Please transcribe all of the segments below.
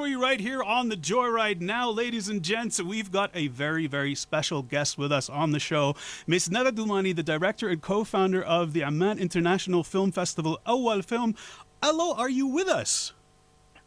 For you right here on the JoyRide. Now, ladies and gents, we've got a very, very special guest with us on the show. Miss Nada Doumani, the director and co-founder of the Amman International Film Festival, Awal Film. Hello, are you with us?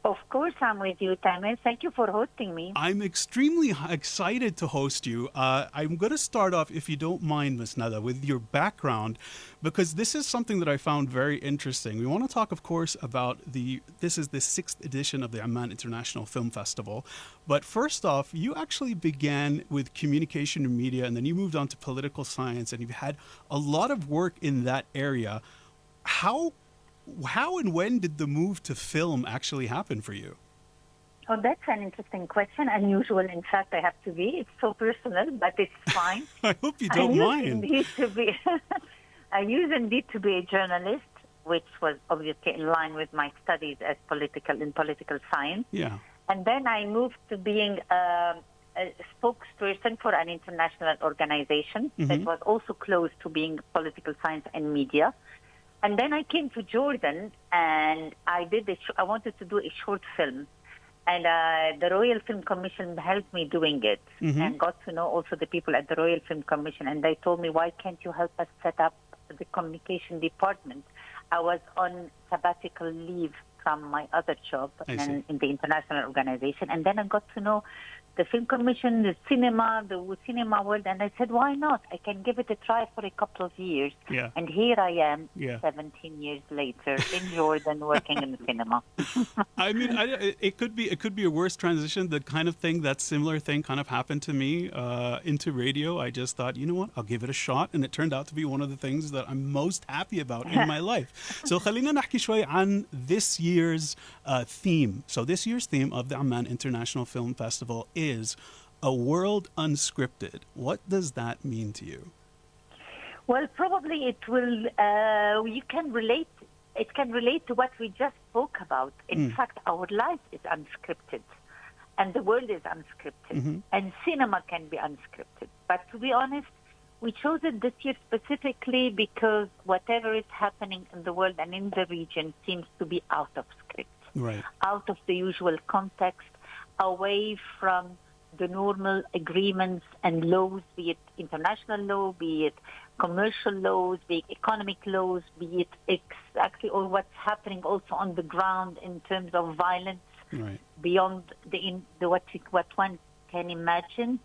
Of course, I'm with you, Tamer. Thank you for hosting me. I'm extremely excited to host you. I'm going to start off, if you don't mind, Ms. Nada, with your background, because this is something that I found very interesting. We want to talk, of course, about this is the 6th edition of the Amman International Film Festival. But first off, you actually began with communication and media, and then you moved on to political science, and you've had a lot of work in that area. How and when did the move to film actually happen for you? Oh, that's an interesting question. Unusual, in fact, I have to be. It's so personal, but it's fine. I hope you don't mind. I used indeed to be a journalist, which was obviously in line with my studies as political science. Yeah. And then I moved to being a spokesperson for an international organization that was also close to being political science and media. And then I came to Jordan, and I wanted to do a short film. And the Royal Film Commission helped me doing it, and got to know also the people at the Royal Film Commission. And they told me, why can't you help us set up the communication department? I was on sabbatical leave from my other job in the international organization. And then I got to know the film commission, the cinema world, and I said, why not? I can give it a try for a couple of years. Yeah. And here I am, 17 years later, in Jordan, working in the cinema. I mean, it could be a worse transition. The kind of thing, that similar thing kind of happened to me into radio. I just thought, you know what, I'll give it a shot. And it turned out to be one of the things that I'm most happy about in my life. So خلينا نحكي شوي عن this year's theme. So this year's theme of the Amman International Film Festival is a world unscripted. What does that mean to you? Well, probably it will. You can relate. It can relate to what we just spoke about. In fact, our life is unscripted, and the world is unscripted, and cinema can be unscripted. But to be honest, we chose it this year specifically because whatever is happening in the world and in the region seems to be out of script, out of the usual context, away from the normal agreements and laws, be it international law, be it commercial laws, be it economic laws, be it exactly or what's happening also on the ground in terms of violence beyond what one can imagine.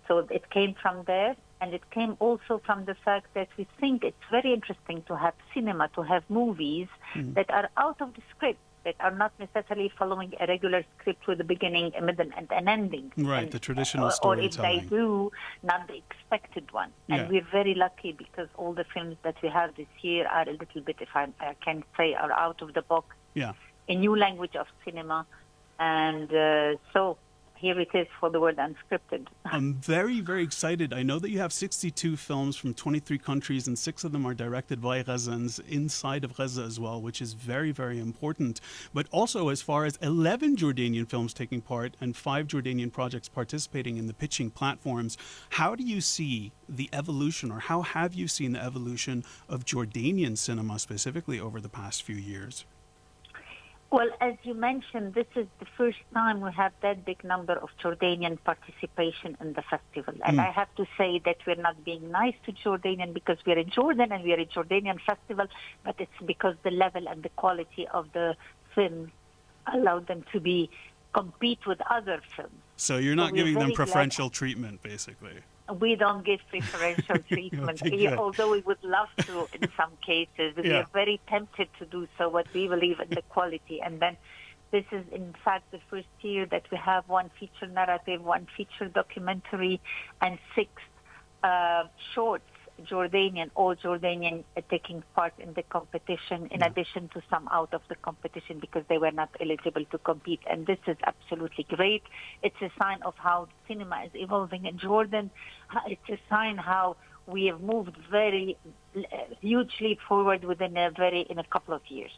So it came from there, and it came also from the fact that we think it's very interesting to have cinema, to have movies that are out of the script, that are not necessarily following a regular script with a beginning, a middle, and an ending. Right, the traditional storytelling. Or if they do, not the expected one. And we're very lucky because all the films that we have this year are a little bit, if I can say, are out of the box. Yeah. A new language of cinema. And so here it is for the word unscripted. I'm very, very excited. I know that you have 62 films from 23 countries, and 6 of them are directed by Gazans inside of Gaza as well, which is very, very important. But also, as far as 11 Jordanian films taking part and 5 Jordanian projects participating in the pitching platforms, how do you see the evolution, or how have you seen the evolution of Jordanian cinema specifically over the past few years? Well, as you mentioned, this is the first time we have that big number of Jordanian participation in the festival. And I have to say that we're not being nice to Jordanian because we're in Jordan and we're a Jordanian festival, but it's because the level and the quality of the films allowed them to compete with other films. So you're not giving them preferential treatment, basically. We don't give preferential treatment, although we would love to in some cases. We are very tempted to do so, but we believe in the quality. And then this is, in fact, the first year that we have 1 feature narrative, 1 feature documentary, and 6 shorts, all Jordanian taking part in the competition, in addition to some out of the competition because they were not eligible to compete. And this is absolutely great. It's a sign of how cinema is evolving in Jordan. It's a sign how we have moved very huge leap forward in a couple of years.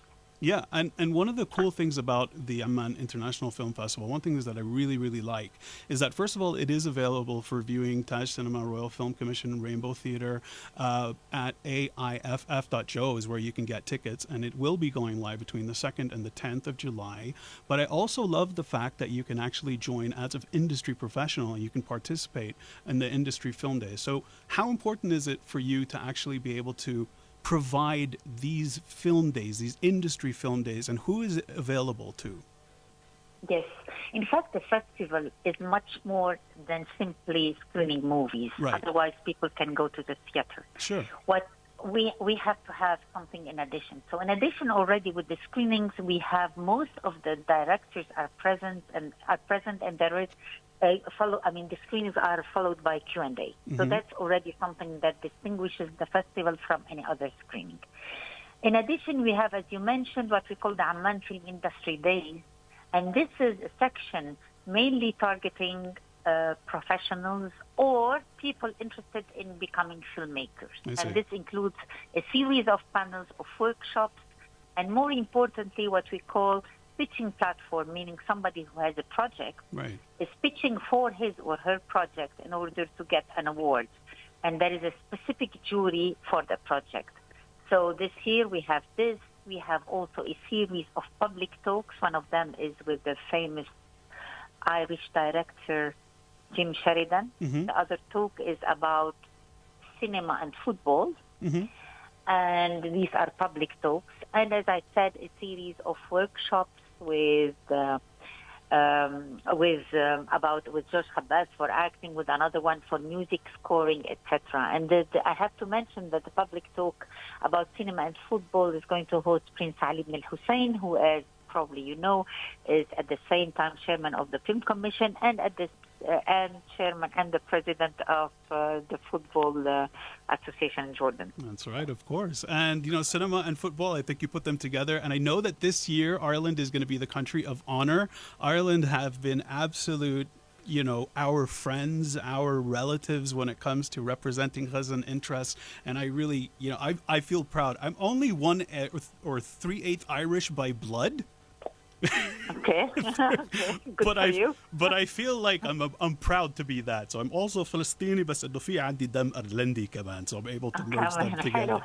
Yeah, and one of the cool things about the Amman International Film Festival, one thing is that I really, really like, is that first of all, it is available for viewing Taj Cinema, Royal Film Commission, Rainbow Theatre at aiff.jo is where you can get tickets, and it will be going live between the 2nd and the 10th of July. But I also love the fact that you can actually join as an industry professional and you can participate in the industry film days. So how important is it for you to actually be able to provide these film days, these industry film days, and who is it available to? Yes. In fact, the festival is much more than simply screening movies. Right. Otherwise, people can go to the theater. Sure. What we have to have something in addition. So in addition, already with the screenings, we have most of the directors are present, and there is the screenings are followed by Q&A. Mm-hmm. So that's already something that distinguishes the festival from any other screening. In addition, we have, as you mentioned, what we call the Amman Film Industry Days, and this is a section mainly targeting professionals or people interested in becoming filmmakers. And this includes a series of panels, of workshops, and more importantly, what we call pitching platform, meaning somebody who has a project is pitching for his or her project in order to get an award. And there is a specific jury for the project. So this year we have this. We have also a series of public talks. One of them is with the famous Irish director Jim Sheridan. Mm-hmm. The other talk is about cinema and football. Mm-hmm. And these are public talks. And as I said, a series of workshops with George Khabbaz for acting, with another one for music scoring, etc. And I have to mention that the public talk about cinema and football is going to host Prince Ali ibn al-Hussein, who, as probably you know, is at the same time chairman of the Film Commission and chairman and the president of the Football Association in Jordan. That's right, of course. And, cinema and football, I think you put them together. And I know that this year, Ireland is going to be the country of honor. Ireland have been absolute, our friends, our relatives when it comes to representing Gazan interests. And I really, I feel proud. I'm only 3/8 Irish by blood. Okay. Good for you. But I feel like I'm proud to be that. So I'm also Palestinian, بس إنه في عندي دم أيرلندي كمان, so I'm able to merge them together.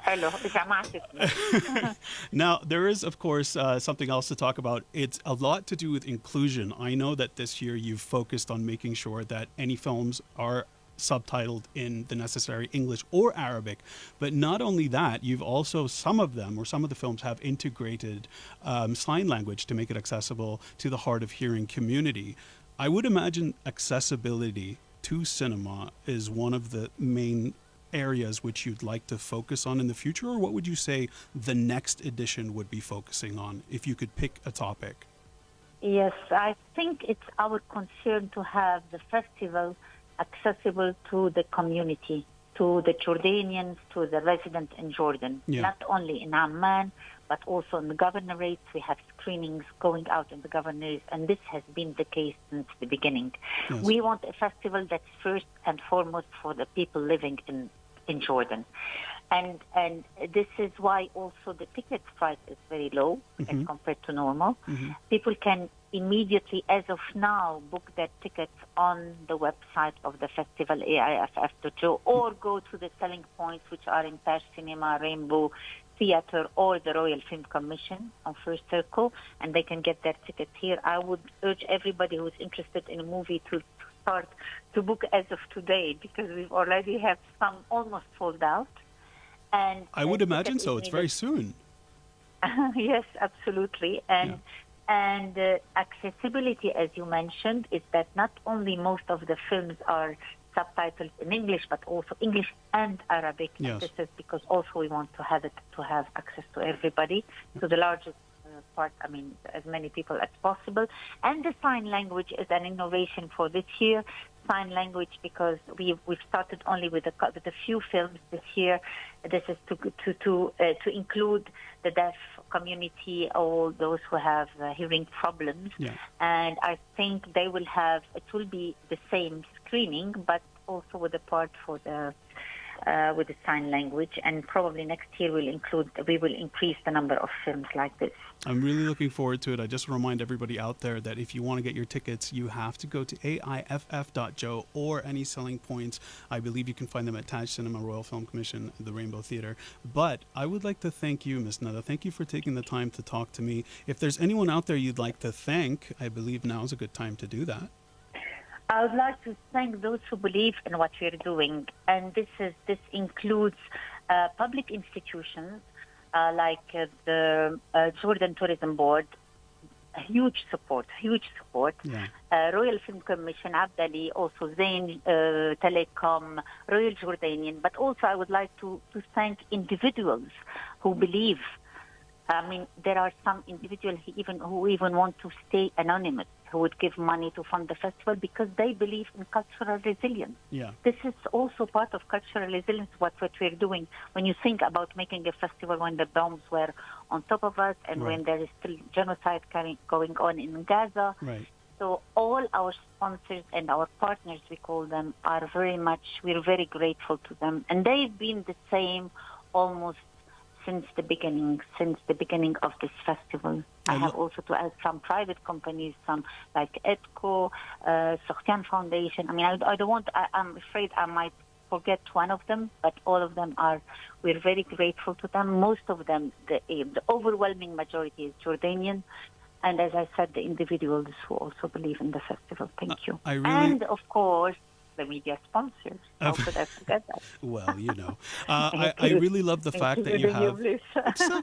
Now, there is, of course, something else to talk about. It's a lot to do with inclusion. I know that this year you've focused on making sure that any films are subtitled in the necessary English or Arabic. But not only that, you've also, some of the films have integrated sign language to make it accessible to the hard of hearing community. I would imagine accessibility to cinema is one of the main areas which you'd like to focus on in the future, or what would you say the next edition would be focusing on if you could pick a topic? Yes, I think it's our concern to have the festival accessible to the community, to the Jordanians, to the residents in Jordan, not only in Amman, but also in the governorates. We have screenings going out in the governorates, and this has been the case since the beginning. Yes. We want a festival that's first and foremost for the people living in Jordan. And this is why also the ticket price is very low as compared to normal. Mm-hmm. People can immediately, as of now, book their tickets on the website of the festival, aiff.jo, or go to the selling points, which are in Taj Cinema, Rainbow Theatre, or the Royal Film Commission on First Circle, and they can get their tickets here. I would urge everybody who's interested in a movie to start to book as of today, because we've already have some almost sold out. And I would imagine so. It's very soon. Yes, absolutely. And accessibility, as you mentioned, is that not only most of the films are subtitled in English, but also English and Arabic. Yes. And this is because also we want to have access to everybody, to the largest part, as many people as possible. And the sign language is an innovation for this year. Sign language, because we've started only with a few films this year. This is to include the deaf community, all those who have hearing problems. Yeah. And I think it will be the same screening, but also with a part for the with the sign language, and probably next year we will increase the number of films like this. I'm really looking forward to it. I just remind everybody out there that if you want to get your tickets, you have to go to aiff.jo or any selling points. I believe you can find them at Taj Cinema, Royal Film Commission, the Rainbow Theatre. But I would like to thank you, Ms. Nada. Thank you for taking the time to talk to me. If there's anyone out there you'd like to thank, I believe now is a good time to do that. I would like to thank those who believe in what we're doing, and this includes public institutions like the Jordan Tourism Board. Huge support. Yeah. Royal Film Commission, Abdali, also Zain Telecom, Royal Jordanian. But also I would like to thank individuals who believe. I mean, there are some individuals who even want to stay anonymous, who would give money to fund the festival because they believe in cultural resilience. Yeah. This is also part of cultural resilience, what we're doing. When you think about making a festival when the bombs were on top of us and Right. when there is still genocide going on in Gaza. Right. So all our sponsors and our partners, we call them, we're very grateful to them. And they've been the same almost since the beginning of this festival. I have also to add some private companies, some like EDCO, Sokhtian Foundation. I mean, I don't want, I'm afraid I might forget one of them, but all of them we're very grateful to them. Most of them, the overwhelming majority is Jordanian. And as I said, the individuals who also believe in the festival. Thank you. And of course, the media sponsors. How could I forget that? Well, you know, I really love the fact that you have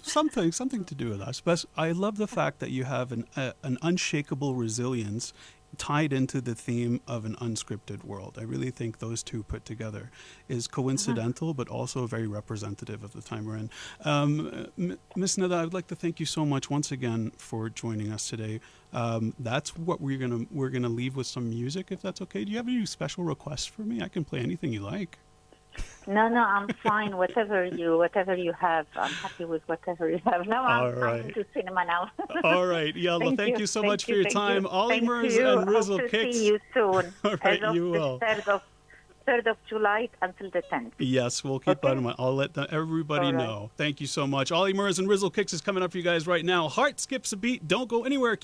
something to do with us. But I love the fact that you have an unshakable resilience tied into the theme of an unscripted world. I really think those two put together is coincidental, but also very representative of the time we're in. Ms. Nada, I would like to thank you so much once again for joining us today. That's what we're gonna leave with some music, if that's okay. Do you have any special requests for me? I can play anything you like. No, I'm fine. Whatever you have, I'm happy with whatever you have. Now I'm into cinema now. All right, Yalla. Thank you so much for your time. Ali Mers and Rizzle Hope Kicks. to see you soon. All right, you will. 3rd of July until the 10th. Yes, we'll keep that in mind. I'll let everybody know. Thank you so much. Ali Mers and Rizzle Kicks is coming up for you guys right now. Heart skips a beat. Don't go anywhere.